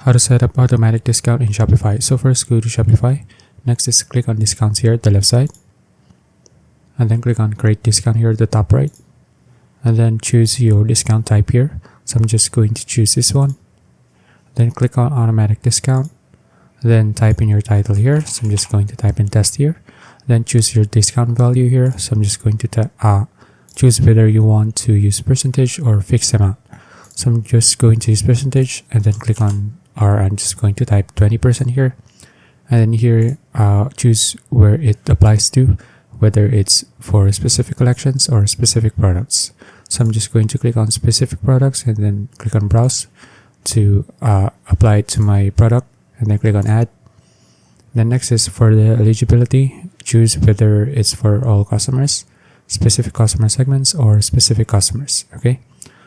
How to set up automatic discount in Shopify. So first go to Shopify. Next is click on discounts here at the left side. And then click on create discount here at the top right. And then choose your discount type here. So I'm just going to choose this one. Then click on automatic discount. Then type in your title here. So I'm just going to type in test here. Then choose your discount value here. So I'm just going to choose whether you want to use percentage or fixed amount. So I'm just going to use percentage and then click on, or I'm just going to type 20% here. And then here, choose where it applies to, whether it's for specific collections or specific products. So I'm just going to click on specific products and then click on browse to apply it to my product, and then click on add. Then next is for the eligibility, choose whether it's for all customers, specific customer segments, or specific customers. Okay,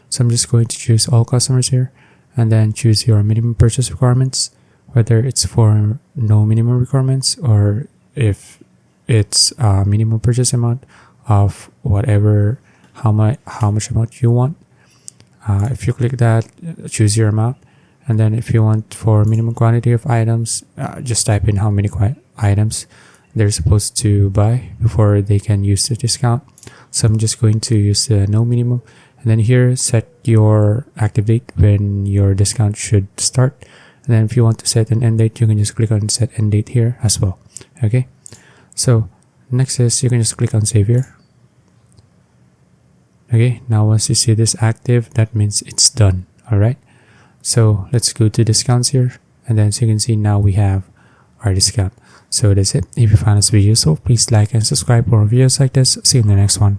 so I'm just going to choose all customers here, and then choose your minimum purchase requirements, whether it's for no minimum requirements or if it's a minimum purchase amount of whatever, how much amount you want. If you click that, choose your amount. And then if you want for minimum quantity of items, just type in how many items they're supposed to buy before they can use the discount. So I'm just going to use the no minimum. And then here, set your active date when your discount should start. And then if you want to set an end date, you can just click on set end date here as well. Okay. So next is you can just click on save here. Okay. Now once you see this active, that means it's done. All right. So let's go to discounts here. And then so you can see now we have our discount. So that's it. If you found this video useful, please like and subscribe for more videos like this. See you in the next one.